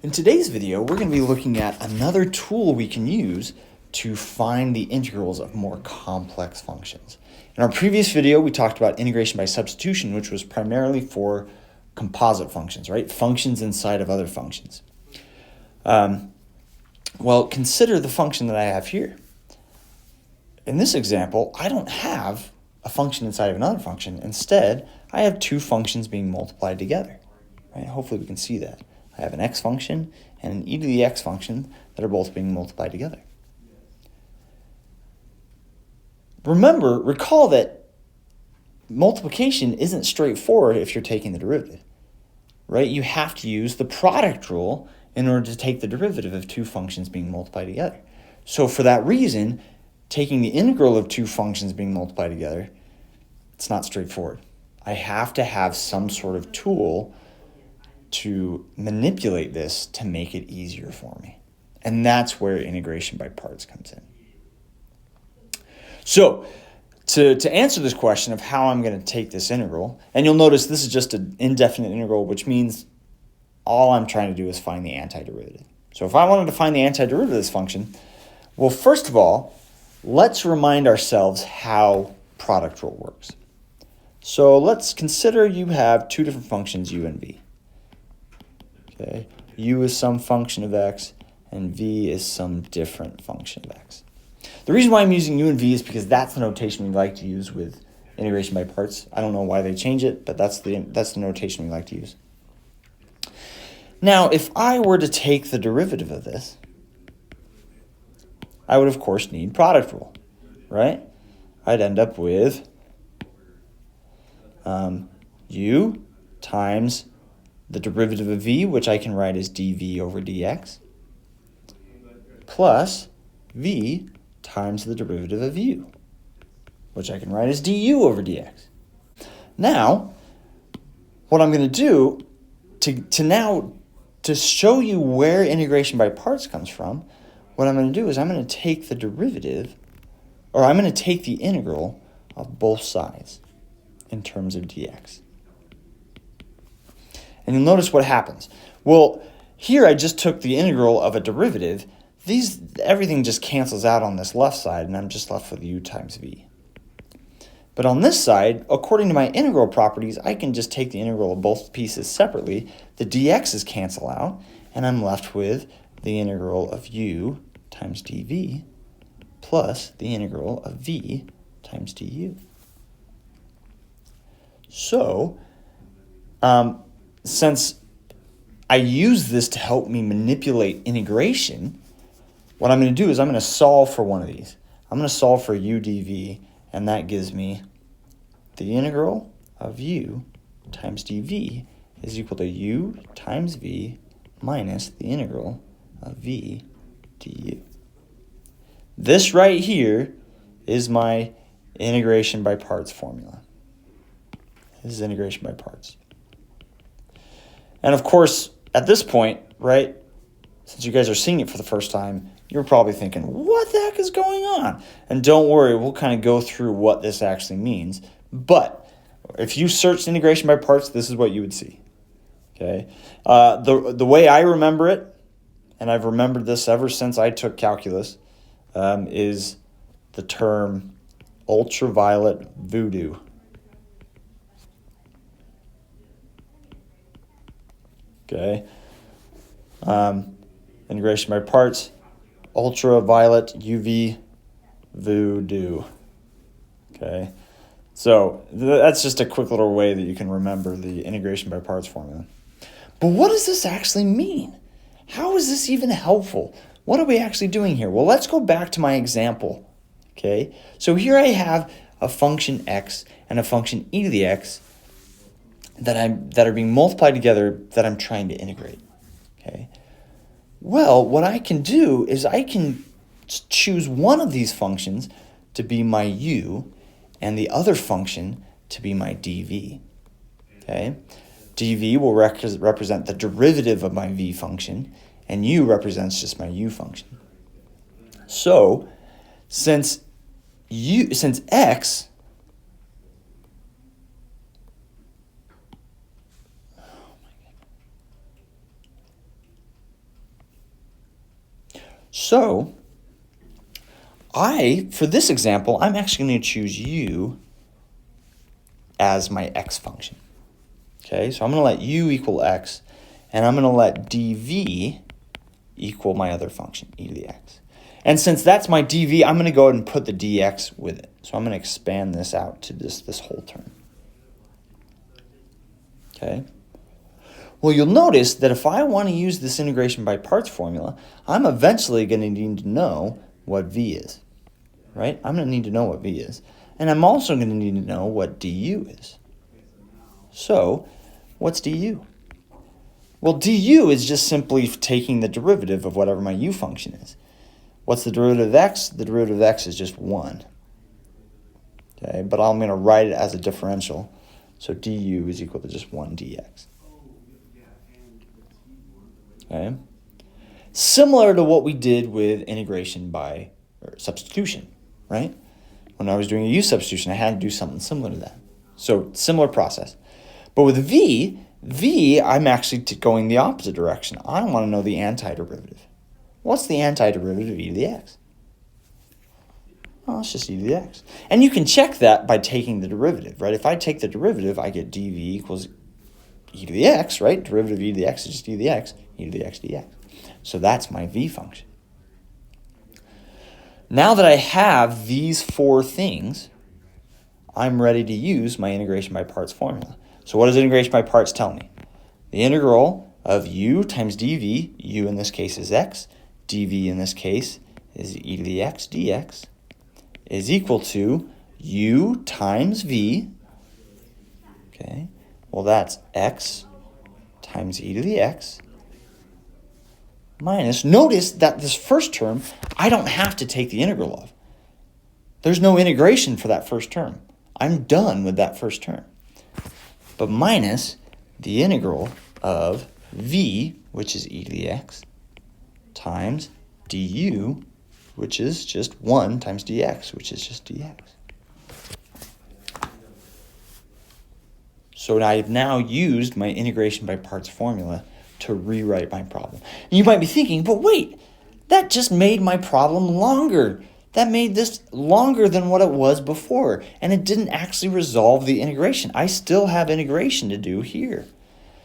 In today's video, we're going to be looking at another tool we can use to find the integrals of more complex functions. In our previous video, we talked about integration by substitution, which was primarily for composite functions, right? Functions inside of other functions. Well, consider the function that I have here. In this example, I don't have a function inside of another function. Instead, I have two functions being multiplied together, right? Hopefully we can see that. I have an x function and an e to the x function that are both being multiplied together. Recall that multiplication isn't straightforward if you're taking the derivative, right? You have to use the product rule in order to take the derivative of two functions being multiplied together. So for that reason, taking the integral of two functions being multiplied together, it's not straightforward. I have to have some sort of tool to manipulate this to make it easier for me. And that's where integration by parts comes in. So to answer this question of how I'm going to take this integral, and you'll notice this is just an indefinite integral, which means all I'm trying to do is find the antiderivative. So if I wanted to find the antiderivative of this function, well, first of all, let's remind ourselves how product rule works. So let's consider you have two different functions, u and v. Okay, u is some function of x, and v is some different function of x. The reason why I'm using u and v is because that's the notation we like to use with integration by parts. I don't know why they change it, but that's the notation we like to use. Now, if I were to take the derivative of this, I would, of course, need product rule, right? I'd end up with u times the derivative of v, which I can write as dv over dx, plus v times the derivative of u, which I can write as du over dx. Now, what I'm going to do to show you where integration by parts comes from, what I'm going to do is I'm going to take the derivative, or I'm going to take the integral of both sides in terms of dx. And you'll notice what happens. Well, here I just took the integral of a derivative. Everything just cancels out on this left side, and I'm just left with u times v. But on this side, according to my integral properties, I can just take the integral of both pieces separately. The dx's cancel out, and I'm left with the integral of u times dv plus the integral of v times du. So, since I use this to help me manipulate integration, what I'm going to do is I'm going to solve for one of these. I'm going to solve for u dv, and that gives me the integral of u times dv is equal to u times v minus the integral of v du. This right here is my integration by parts formula. This is integration by parts. And of course, at this point, right, since you guys are seeing it for the first time, you're probably thinking, what the heck is going on? And don't worry, we'll kind of go through what this actually means. But if you searched integration by parts, this is what you would see. Okay, the way I remember it, and I've remembered this ever since I took calculus, is the term ultraviolet voodoo. Okay, integration by parts, ultraviolet UV voodoo. Okay, so that's just a quick little way that you can remember the integration by parts formula. But what does this actually mean? How is this even helpful? What are we actually doing here? Well, let's go back to my example. Okay, so here I have a function x and a function e to the x that are being multiplied together that I'm trying to integrate. Okay. Well, what I can do is I can choose one of these functions to be my u and the other function to be my dv. Okay. dv will represent the derivative of my v function, and u represents just my u function. So, since x So for this example, I'm actually going to choose u as my x function. Okay, so I'm going to let u equal x, and I'm going to let dv equal my other function, e to the x. And since that's my dv, I'm going to go ahead and put the dx with it. So I'm going to expand this out to this whole term. Okay. Well, you'll notice that if I want to use this integration by parts formula, I'm eventually going to need to know what v is, right? I'm going to need to know what v is. And I'm also going to need to know what du is. So, what's du? Well, du is just simply taking the derivative of whatever my u function is. What's the derivative of x? The derivative of x is just 1. Okay, but I'm going to write it as a differential. So du is equal to just 1 dx. Okay. Similar to what we did with integration by substitution, right? When I was doing a u substitution, I had to do something similar to that. So similar process. But with v, I'm actually going the opposite direction. I want to know the antiderivative. What's the antiderivative of e to the x? Well, it's just e to the x. And you can check that by taking the derivative, right? If I take the derivative, I get dv equals e to the x, right? Derivative of e to the x is just e to the x, e to the x dx. So that's my v function. Now that I have these 4 things, I'm ready to use my integration by parts formula. So what does integration by parts tell me? The integral of u times dv, u in this case is x, dv in this case is e to the x dx, is equal to u times v. Okay, well that's x times e to the x minus, notice that this first term, I don't have to take the integral of. There's no integration for that first term. I'm done with that first term. But minus the integral of v, which is e to the x, times du, which is just 1 times dx, which is just dx. So I've now used my integration by parts formula to rewrite my problem. And you might be thinking, but wait, that just made my problem longer. That made this longer than what it was before, and it didn't actually resolve the integration. I still have integration to do here.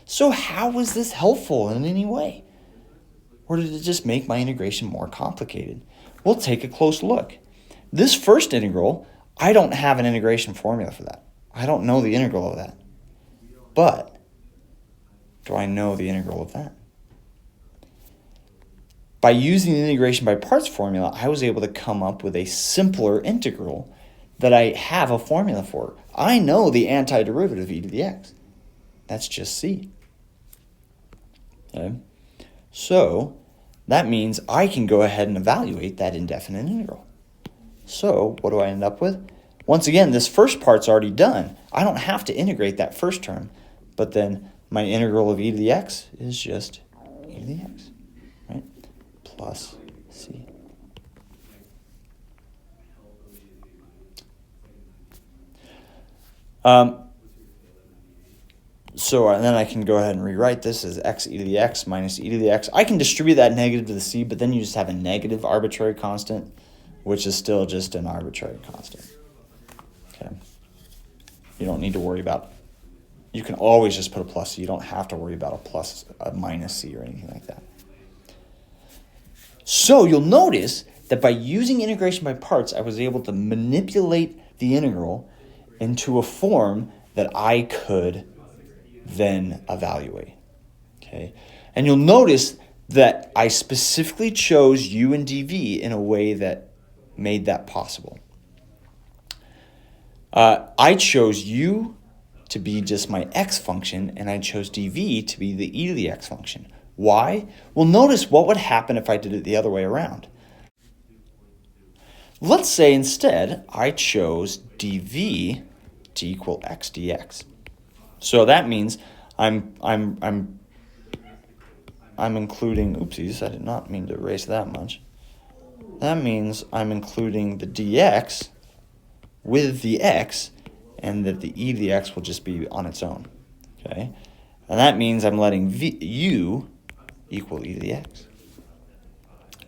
So how was this helpful in any way? Or did it just make my integration more complicated? We'll take a close look. This first integral, I don't have an integration formula for that. I don't know the integral of that. But do I know the integral of that? By using the integration by parts formula, I was able to come up with a simpler integral that I have a formula for. I know the antiderivative of e to the x. That's just c. Okay? So that means I can go ahead and evaluate that indefinite integral. So what do I end up with? Once again, this first part's already done. I don't have to integrate that first term, but then my integral of e to the x is just e to the x, right? Plus c. So then I can go ahead and rewrite this as x e to the x minus e to the x. I can distribute that negative to the c, but then you just have a negative arbitrary constant, which is still just an arbitrary constant. Okay. You don't need to worry about, you can always just put a plus c. You don't have to worry about a minus c or anything like that. So you'll notice that by using integration by parts, I was able to manipulate the integral into a form that I could then evaluate. Okay, and you'll notice that I specifically chose u and dv in a way that made that possible. I chose u to be just my x function, and I chose dv to be the e to the x function. Why? Well, notice what would happen if I did it the other way around. Let's say instead I chose dv to equal x dx. So that means I'm including, oopsies, I did not mean to erase that much. That means I'm including the dx with the x, and that the e to the x will just be on its own. Okay? And that means I'm letting u equal e to the x.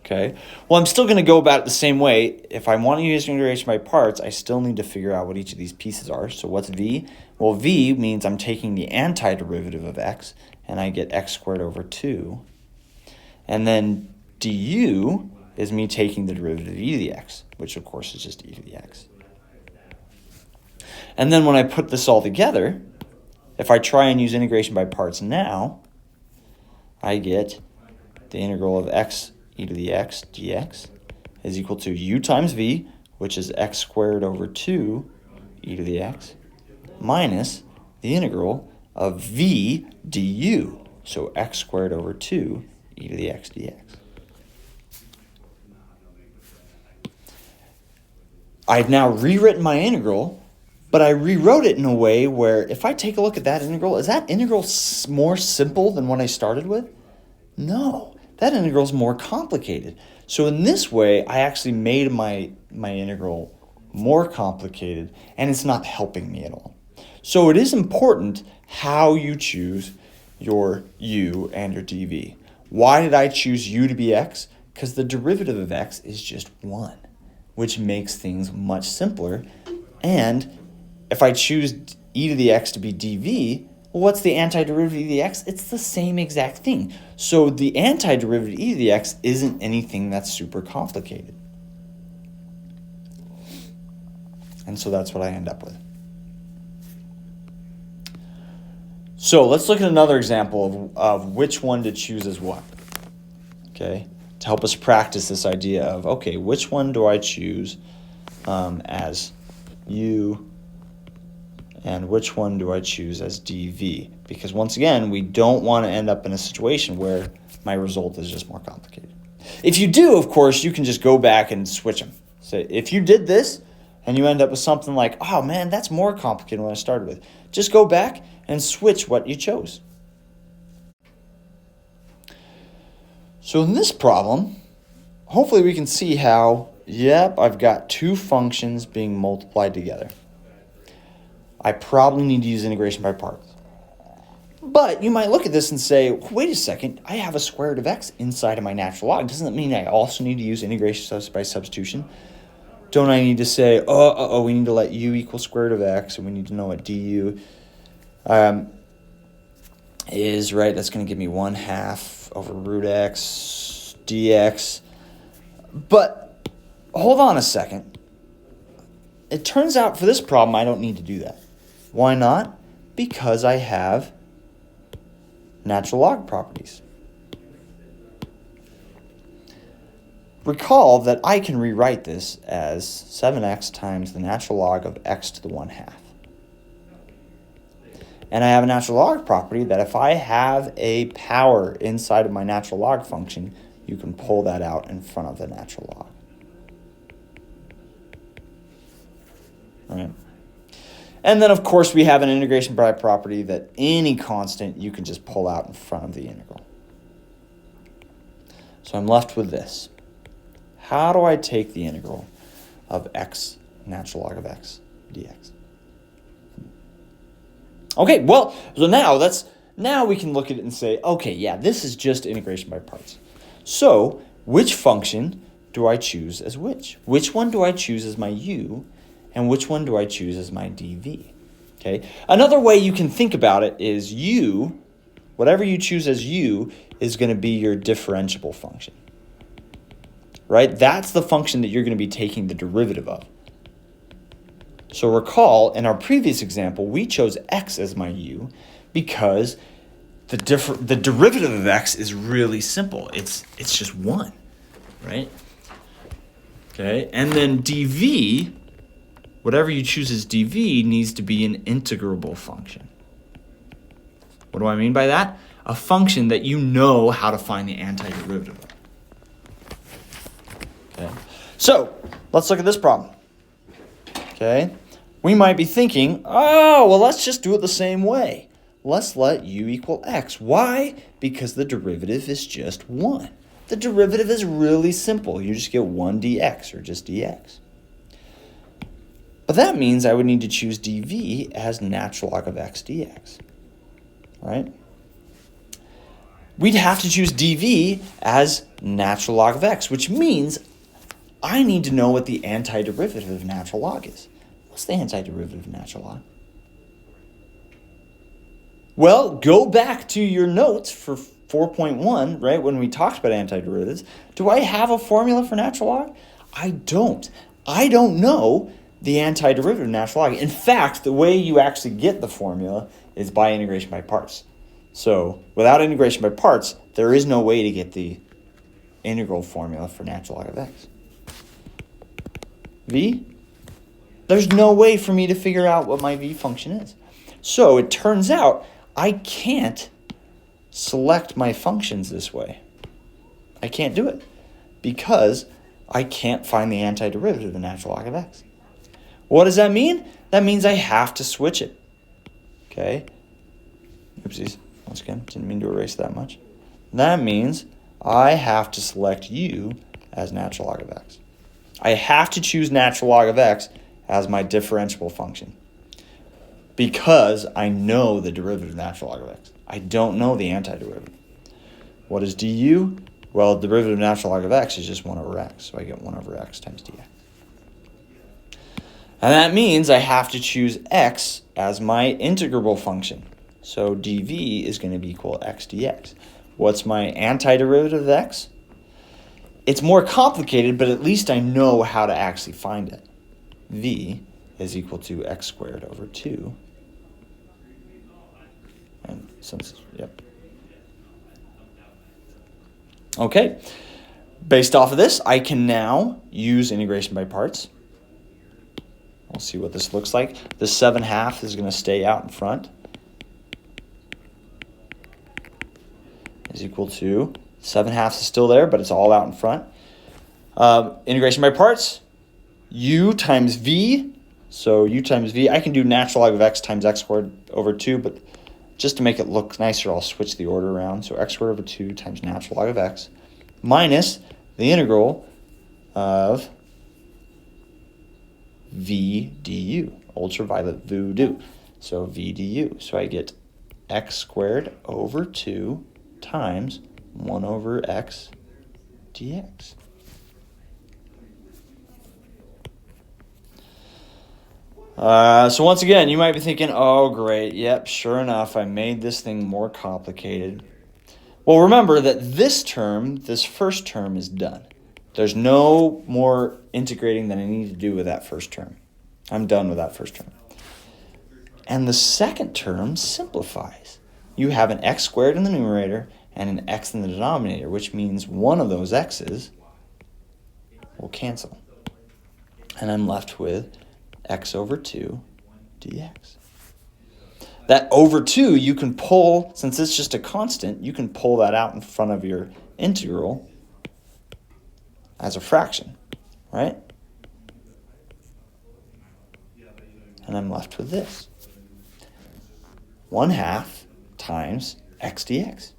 Okay, well, I'm still going to go about it the same way. If I want to use integration by parts, I still need to figure out what each of these pieces are. So what's v? Well, v means I'm taking the antiderivative of x, and I get x squared over 2. And then du is me taking the derivative of e to the x, which of course is just e to the x. And then when I put this all together, if I try and use integration by parts now, I get the integral of x e to the x dx is equal to u times v, which is x squared over 2 e to the x, minus the integral of v du, so x squared over 2 e to the x dx. I've now rewritten my integral, but I rewrote it in a way where if I take a look at that integral, is that integral more simple than what I started with? No, that integral is more complicated. So in this way, I actually made my integral more complicated, and it's not helping me at all. So it is important how you choose your u and your dv. Why did I choose u to be x? Because the derivative of x is just 1, which makes things much simpler. And if I choose e to the x to be dv, well, what's the antiderivative of e to the x? It's the same exact thing. So the antiderivative of e to the x isn't anything that's super complicated. And so that's what I end up with. So let's look at another example of which one to choose as what. Okay, to help us practice this idea of, okay, which one do I choose as u, and which one do I choose as dv? Because once again, we don't want to end up in a situation where my result is just more complicated. If you do, of course, you can just go back and switch them. So if you did this and you end up with something like, oh man, that's more complicated than what I started with, just go back and switch what you chose. So in this problem, hopefully we can see how, yep, I've got two functions being multiplied together. I probably need to use integration by parts. But you might look at this and say, wait a second, I have a square root of x inside of my natural log. Doesn't that mean I also need to use integration by substitution? Don't I need to say, we need to let u equal square root of x, and we need to know what du is, right? That's going to give me 1/2 over root x dx. But hold on a second. It turns out for this problem, I don't need to do that. Why not? Because I have natural log properties. Recall that I can rewrite this as 7x times the natural log of x to the 1/2. And I have a natural log property that if I have a power inside of my natural log function, you can pull that out in front of the natural log. All right. And then, of course, we have an integration by property that any constant you can just pull out in front of the integral. So I'm left with this. How do I take the integral of x, natural log of x, dx? Okay, well, so now we can look at it and say, okay, yeah, this is just integration by parts. So which function do I choose as which? Which one do I choose as my u, and which one do I choose as my dv? Okay. Another way you can think about it is u, whatever you choose as u, is going to be your differentiable function. Right? That's the function that you're going to be taking the derivative of. So recall, in our previous example, we chose x as my u because the derivative of x is really simple. It's just 1, right? Okay, and then dv, whatever you choose as dv, needs to be an integrable function. What do I mean by that? A function that you know how to find the antiderivative of. Okay, so let's look at this problem. Okay, we might be thinking, oh, well, let's just do it the same way. Let's let u equal x. Why? Because the derivative is just 1. The derivative is really simple. You just get 1 dx, or just dx. But that means I would need to choose dv as natural log of x dx, right? we'd have to choose dv as natural log of x, which means I need to know what the antiderivative of natural log is. What's the antiderivative of natural log? Well, go back to your notes for 4.1, right, when we talked about antiderivatives. Do I have a formula for natural log? I don't. I don't know the antiderivative of natural log. In fact, the way you actually get the formula is by integration by parts. So without integration by parts, there is no way to get the integral formula for natural log of x. V? There's no way for me to figure out what my v function is. So it turns out I can't select my functions this way. I can't do it because I can't find the antiderivative of the natural log of x. What does that mean? That means I have to switch it. Okay? Oopsies. Once again, didn't mean to erase that much. That means I have to select u as natural log of x. I have to choose natural log of x as my differentiable function because I know the derivative of natural log of x. I don't know the antiderivative. What is du? Well, the derivative of natural log of x is just 1 over x, so I get 1 over x times dx. And that means I have to choose x as my integrable function. So dv is going to be equal to x dx. What's my antiderivative of x? It's more complicated, but at least I know how to actually find it. V is equal to x squared over 2. And since, yep. Okay. Based off of this, I can now use integration by parts. We'll see what this looks like. The 7/2 is going to stay out in front. Is equal to 7/2 is still there, but it's all out in front. Integration by parts, u times v. So u times v, I can do natural log of x times x squared over 2, but just to make it look nicer, I'll switch the order around. So x squared over 2 times natural log of x minus the integral of v du, ultraviolet voodoo. So v du. So I get x squared over 2 times 1 over x dx. So once again, you might be thinking, oh, great. Yep, sure enough, I made this thing more complicated. Well, remember that this term, this first term, is done. There's no more integrating than I need to do with that first term. I'm done with that first term. And the second term simplifies. You have an x squared in the numerator and an x in the denominator, which means one of those x's will cancel. And I'm left with x over 2 dx. That over 2, you can pull, since it's just a constant, you can pull that out in front of your integral as a fraction, right? And I'm left with this. 1/2 times x dx,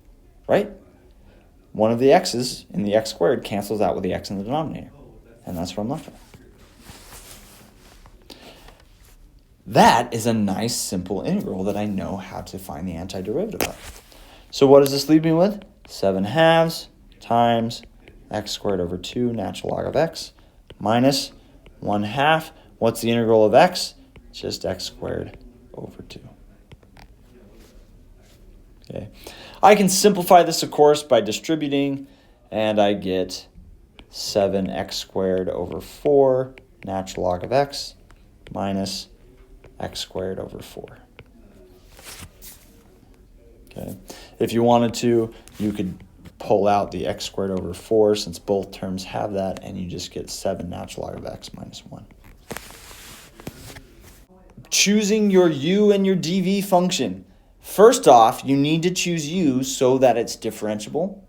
right? One of the x's in the x squared cancels out with the x in the denominator. And that's what I'm left with. That is a nice, simple integral that I know how to find the antiderivative of. So what does this leave me with? 7/2 times x squared over 2 natural log of x minus 1/2. What's the integral of x? Just x squared over 2. Okay. I can simplify this, of course, by distributing, and I get 7x squared over 4 natural log of x minus x squared over 4. Okay. If you wanted to, you could pull out the x squared over 4 since both terms have that, and you just get 7 natural log of x minus 1. Choosing your u and your dv function. First off, you need to choose u so that it's differentiable,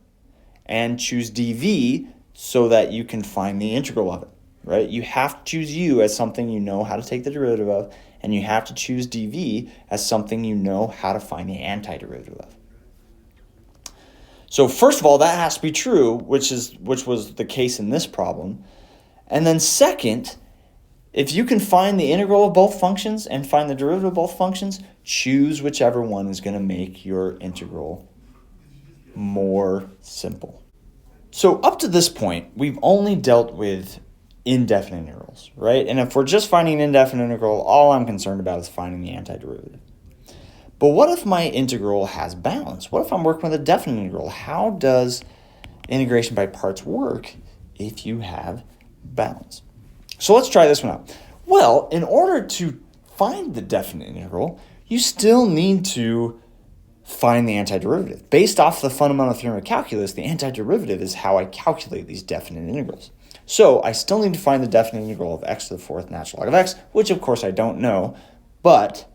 and choose dv so that you can find the integral of it, right? You have to choose u as something you know how to take the derivative of, and you have to choose dv as something you know how to find the antiderivative of. So first of all, that has to be true, which was the case in this problem. And then second, if you can find the integral of both functions and find the derivative of both functions, choose whichever one is going to make your integral more simple. So up to this point, we've only dealt with indefinite integrals, right? And if we're just finding an indefinite integral, all I'm concerned about is finding the antiderivative. But what if my integral has bounds? What if I'm working with a definite integral? How does integration by parts work if you have bounds? So let's try this one out. Well, in order to find the definite integral, you still need to find the antiderivative. Based off the fundamental theorem of calculus, the antiderivative is how I calculate these definite integrals. So I still need to find the definite integral of x to the fourth natural log of x, which of course I don't know, but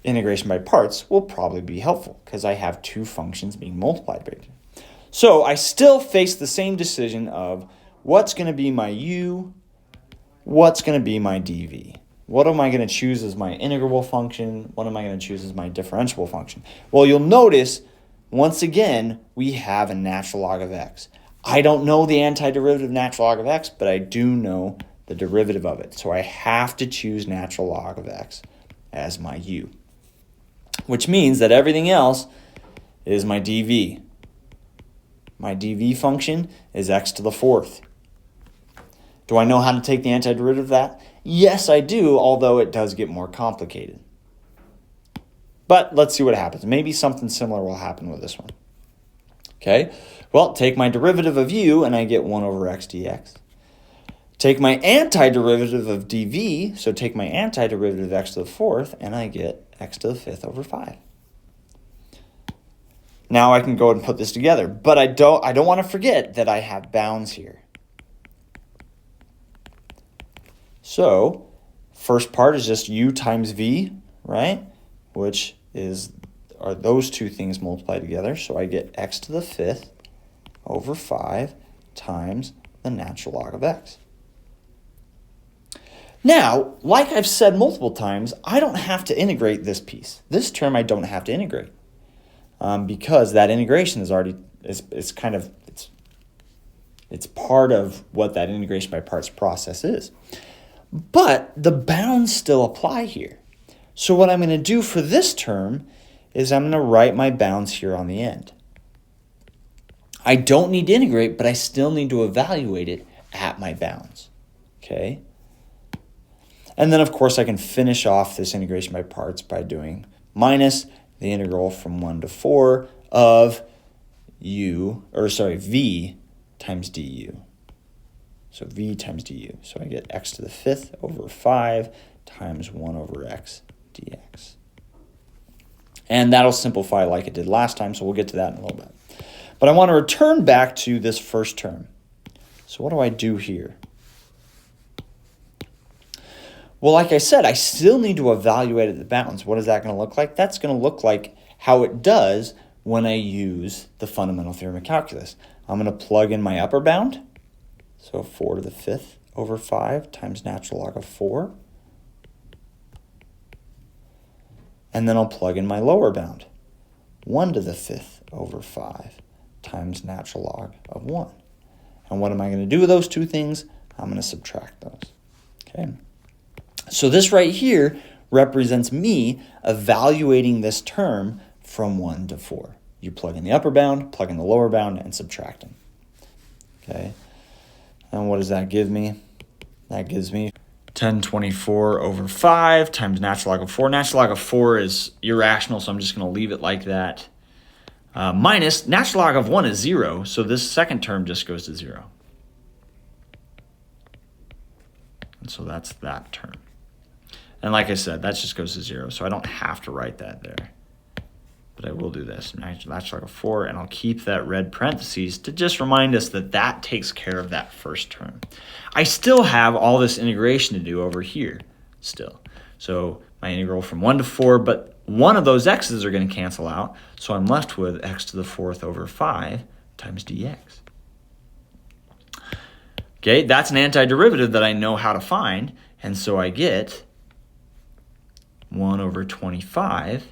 integration by parts will probably be helpful because I have two functions being multiplied by each other. So I still face the same decision of what's going to be my u, what's going to be my dv. What am I going to choose as my integrable function? What am I going to choose as my differentiable function? Well, you'll notice, once again, we have a natural log of x. I don't know the antiderivative of natural log of x, but I do know the derivative of it. So I have to choose natural log of x as my u, which means that everything else is my dv. My dv function is x to the fourth. Do I know how to take the antiderivative of that? Yes, I do, although it does get more complicated. But let's see what happens. Maybe something similar will happen with this one. Okay, well, take my derivative of u, and I get 1 over x dx. Take my antiderivative of dv, so take my antiderivative of x to the fourth, and I get x to the fifth over 5. Now I can go and put this together, but I don't want to forget that I have bounds here. So, first part is just u times v, right? Which are those two things multiplied together. So I get x to the fifth over 5 times the natural log of x. Now, like I've said multiple times, I don't have to integrate this piece. This term I don't have to integrate because that integration is already, it's part of what that integration by parts process is. But the bounds still apply here. So what I'm going to do for this term is I'm going to write my bounds here on the end. I don't need to integrate, but I still need to evaluate it at my bounds. Okay? And then, of course, I can finish off this integration by parts by doing minus the integral from 1 to 4 of v times du. So v times du. So I get x to the fifth over 5 times 1 over x dx. And that'll simplify like it did last time, so we'll get to that in a little bit. But I want to return back to this first term. So what do I do here? Well, like I said, I still need to evaluate at the bounds. What is that going to look like? That's going to look like how it does when I use the fundamental theorem of calculus. I'm going to plug in my upper bound. So 4 to the fifth over 5 times natural log of 4. And then I'll plug in my lower bound. 1 to the fifth over 5 times natural log of 1. And what am I going to do with those two things? I'm going to subtract those. Okay. So this right here represents me evaluating this term from 1 to 4. You plug in the upper bound, plug in the lower bound, and subtract them. Okay. And what does that give me? That gives me 1024 over 5 times natural log of 4. Natural log of 4 is irrational, so I'm just going to leave it like that. Minus natural log of 1 is 0, so this second term just goes to 0. And so that's that term. And like I said, that just goes to 0, so I don't have to write that there. But I will do this. Natural log of 4, and I'll keep that red parentheses to just remind us that that takes care of that first term. I still have all this integration to do over here still. So my integral from 1 to 4, but one of those x's are going to cancel out, so I'm left with x to the fourth over 5 times dx. Okay, that's an antiderivative that I know how to find, and so I get 1 over 25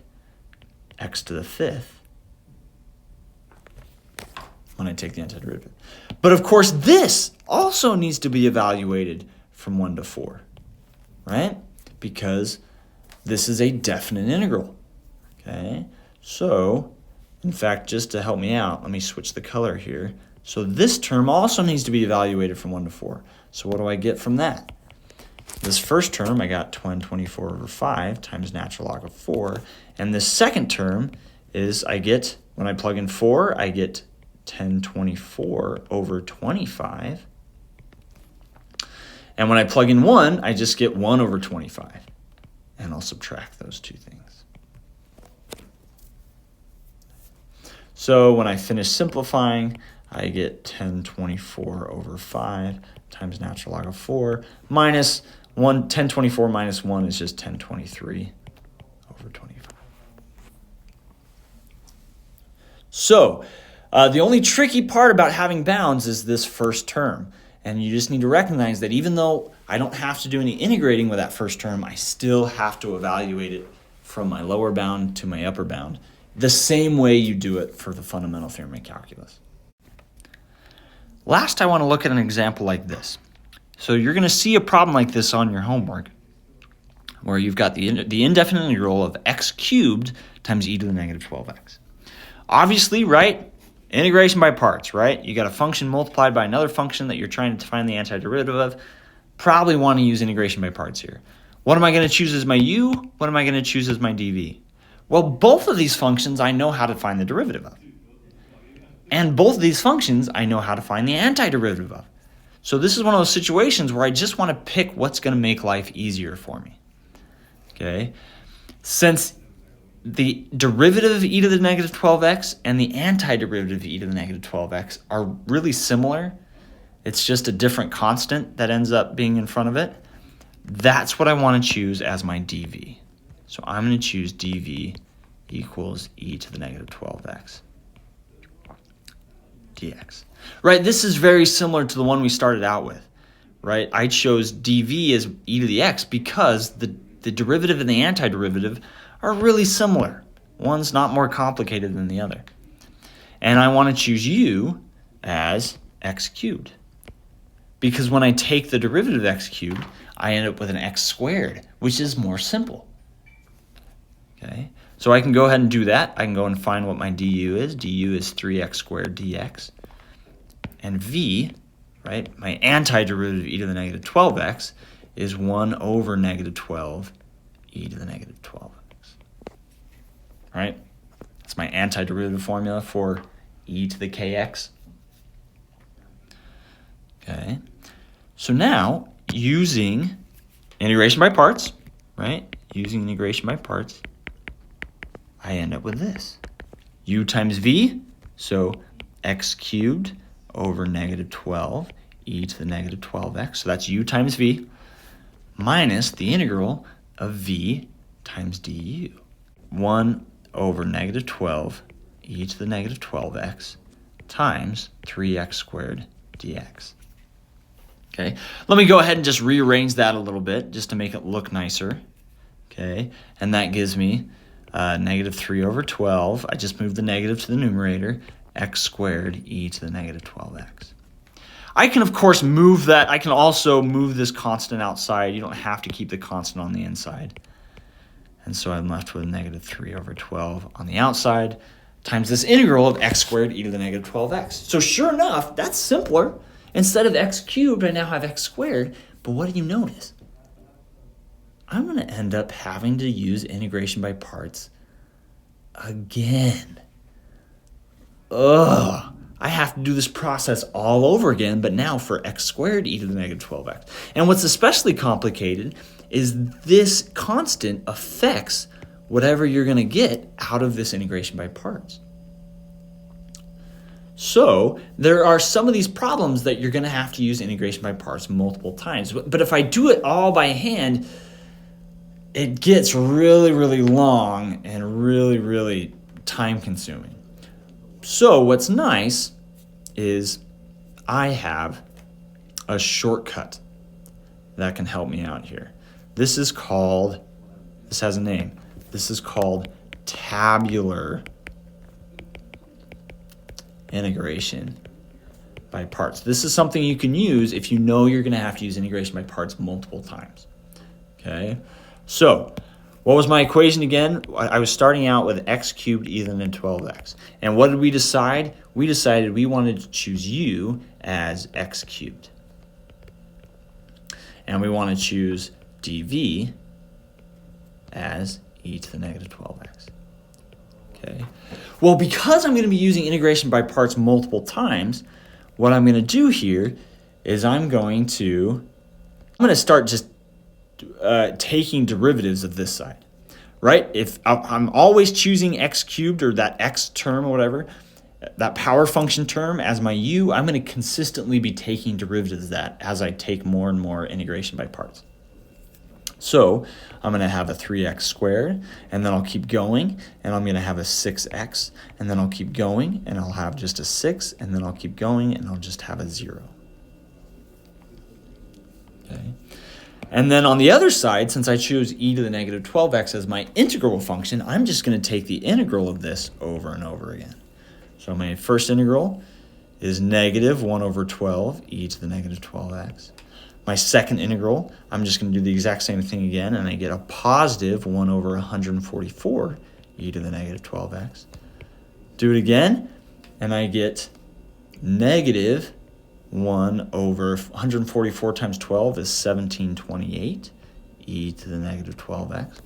x to the fifth when I take the antiderivative. But of course, this also needs to be evaluated from 1 to 4, right? Because this is a definite integral, okay? So In fact, just to help me out, let me switch the color here. So this term also needs to be evaluated from 1 to 4. So what do I get from that? This first term, I got 1024 over 5 times natural log of 4. And this second term is I get, when I plug in 4, I get 1024 over 25. And when I plug in 1, I just get 1 over 25. And I'll subtract those two things. So when I finish simplifying, I get 1024 over 5 times natural log of 4 minus 1. 1024 minus 1 is just 1023 over 25. So the only tricky part about having bounds is this first term. And you just need to recognize that even though I don't have to do any integrating with that first term, I still have to evaluate it from my lower bound to my upper bound, the same way you do it for the fundamental theorem in calculus. Last, I want to look at an example like this. So you're going to see a problem like this on your homework, where you've got the indefinite integral of x cubed times e to the negative 12x. Obviously, right? Integration by parts, right? You got a function multiplied by another function that you're trying to find the antiderivative of. Probably want to use integration by parts here. What am I going to choose as my u? What am I going to choose as my dv? Well, both of these functions I know how to find the derivative of. And both of these functions I know how to find the antiderivative of. So this is one of those situations where I just want to pick what's going to make life easier for me. Okay? Since the derivative of e to the negative 12x and the antiderivative of e to the negative 12x are really similar. It's just a different constant that ends up being in front of it. That's what I want to choose as my dv. So I'm going to choose dv equals e to the negative 12x dx. Right, this is very similar to the one we started out with. Right, I chose dv as e to the x because the derivative and the antiderivative are really similar. One's not more complicated than the other. And I want to choose u as x cubed. Because when I take the derivative of x cubed, I end up with an x squared, which is more simple. Okay, so I can go ahead and do that. I can go and find what my du is. Du is 3x squared dx. And v, right, my antiderivative of e to the negative 12x is 1 over negative 12 e to the negative 12x. Right? That's my antiderivative formula for e to the kx. Okay. So now, using integration by parts, right? Using integration by parts, I end up with this. U times v, so x cubed over negative 12 e to the negative 12x. So that's u times v minus the integral of v times du. 1 over negative 12 e to the negative 12x times 3x squared dx. Okay, let me go ahead and just rearrange that a little bit just to make it look nicer. Okay, and that gives me negative 3 over 12. I just moved the negative to the numerator, x squared e to the negative 12x. I can, of course, move that. I can also move this constant outside. You don't have to keep the constant on the inside. And so I'm left with negative 3 over 12 on the outside times this integral of x squared e to the negative 12x. So sure enough, that's simpler. Instead of x cubed, I now have x squared. But what do you notice? I'm going to end up having to use integration by parts again. Ugh. I have to do this process all over again, but now for x squared e to the negative 12x. And what's especially complicated is this constant affects whatever you're going to get out of this integration by parts. So there are some of these problems that you're going to have to use integration by parts multiple times. But if I do it all by hand, it gets really, really long and really, really time consuming. So what's nice is I have a shortcut that can help me out here. This has a name. This is called tabular integration by parts. This is something you can use if you know you're going to have to use integration by parts multiple times. Okay? So What was my equation again? I was starting out with x cubed e to the negative 12x. And what did we decide? We decided we wanted to choose u as x cubed. And we want to choose dv as e to the negative 12x. Okay. Well, because I'm going to be using integration by parts multiple times, what I'm going to do here is I'm going to start just taking derivatives of this side, right? If I'm always choosing x cubed or that x term or whatever, that power function term as my u, I'm going to consistently be taking derivatives of that as I take more and more integration by parts. So I'm going to have a 3x squared, and then I'll keep going, and I'm going to have a 6x, and then I'll keep going, and I'll have just a 6, and then I'll keep going, and I'll just have a 0. Okay. And then on the other side, since I choose e to the negative 12x as my integral function, I'm just going to take the integral of this over and over again. So my first integral is negative 1 over 12 e to the negative 12x. My second integral, I'm just going to do the exact same thing again, and I get a positive 1 over 144 e to the negative 12x. Do it again, and I get negative 1 over 144 times 12 is 1728 e to the negative 12x.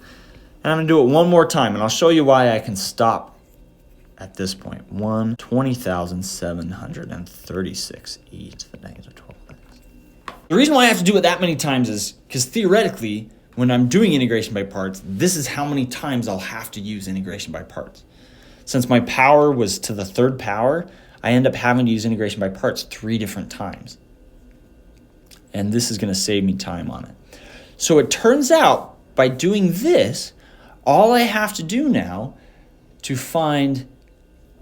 And I'm going to do it one more time, and I'll show you why I can stop at this point. 20,736 e to the negative 12x. The reason why I have to do it that many times is because theoretically, when I'm doing integration by parts, this is how many times I'll have to use integration by parts. Since my power was to the third power, I end up having to use integration by parts 3 different times. And this is going to save me time on it. So it turns out, by doing this, all I have to do now to find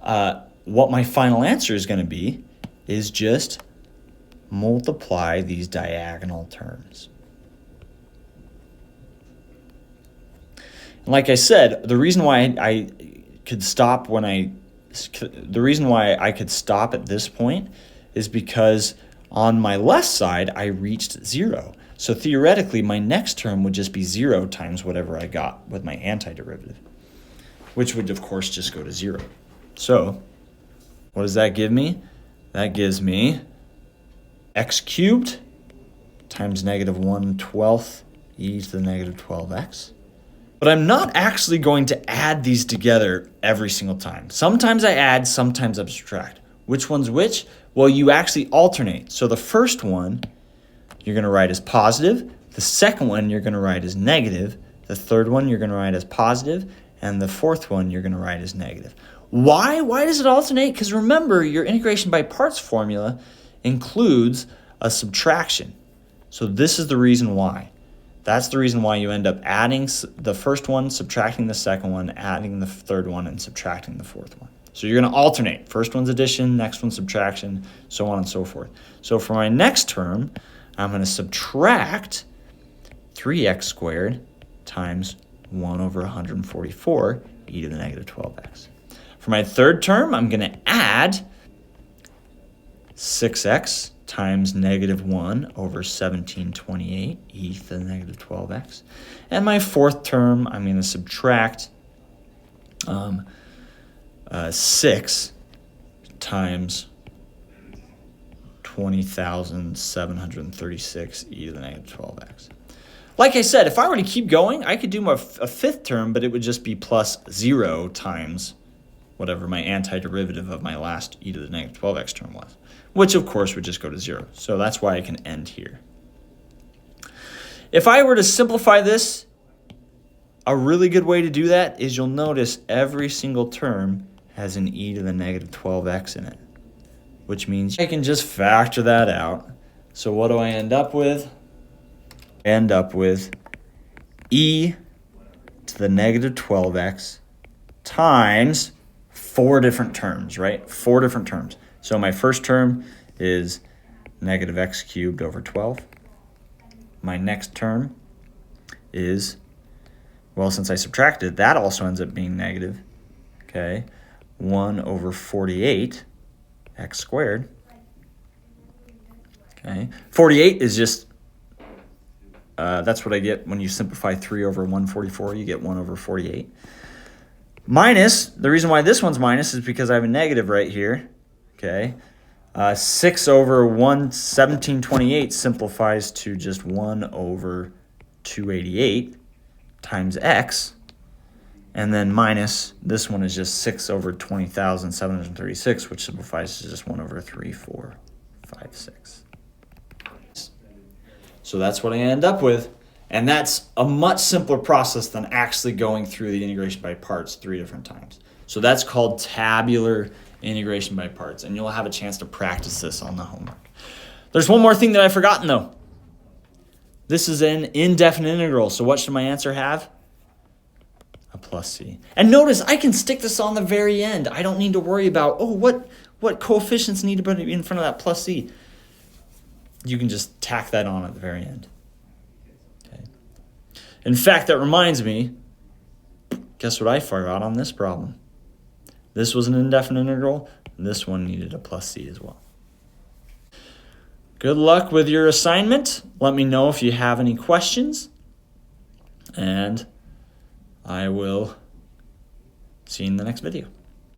what my final answer is going to be is just multiply these diagonal terms. And like I said, the reason why I could stop at this point is because on my left side, I reached 0. So theoretically, my next term would just be 0 times whatever I got with my antiderivative, which would, of course, just go to 0. So what does that give me? That gives me x cubed times negative 1/12 e to the negative 12x. But I'm not actually going to add these together every single time. Sometimes I add, sometimes I subtract. Which one's which? Well, you actually alternate. So the first one you're going to write as positive. The second one you're going to write as negative. The third one you're going to write as positive. And the fourth one you're going to write as negative. Why? Why does it alternate? Because remember, your integration by parts formula includes a subtraction. So this is the reason why. That's the reason why you end up adding the first one, subtracting the second one, adding the third one, and subtracting the fourth one. So you're going to alternate. First one's addition, next one's subtraction, so on and so forth. So for my next term, I'm going to subtract 3x squared times 1 over 144 e to the negative 12x. For my third term, I'm going to add 6x times negative 1 over 1728 e to the negative 12x. And my fourth term, I'm going to subtract 6 times 20,736 e to the negative 12x. Like I said, if I were to keep going, I could do a fifth term, but it would just be plus 0 times whatever my antiderivative of my last e to the negative 12x term was, which of course would just go to 0. So that's why I can end here. If I were to simplify this, a really good way to do that is you'll notice every single term has an e to the negative 12x in it, which means I can just factor that out. So what do I end up with? I end up with e to the negative 12x times 4 different terms, right? 4 different terms. So my first term is negative x cubed over 12. My next term is, well, since I subtracted, that also ends up being negative, okay? 1 over 48 x squared, okay? 48 is just That's what I get when you simplify 3 over 144. You get 1 over 48. Minus, the reason why this one's minus is because I have a negative right here. Okay. 6 over 1728 simplifies to just 1 over 288 times x. And then minus, this one is just 6 over 20,736, which simplifies to just 1 over 3456. So that's what I end up with. And that's a much simpler process than actually going through the integration by parts 3 different times. So that's called tabular integration by parts. And you'll have a chance to practice this on the homework. There's one more thing that I've forgotten, though. This is an indefinite integral. So what should my answer have? A plus c. And notice I can stick this on the very end. I don't need to worry about, oh, what coefficients need to be in front of that plus c. You can just tack that on at the very end. Okay. In fact, that reminds me, guess what I forgot on this problem? This was an indefinite integral. This one needed a plus c as well. Good luck with your assignment. Let me know if you have any questions. And I will see you in the next video.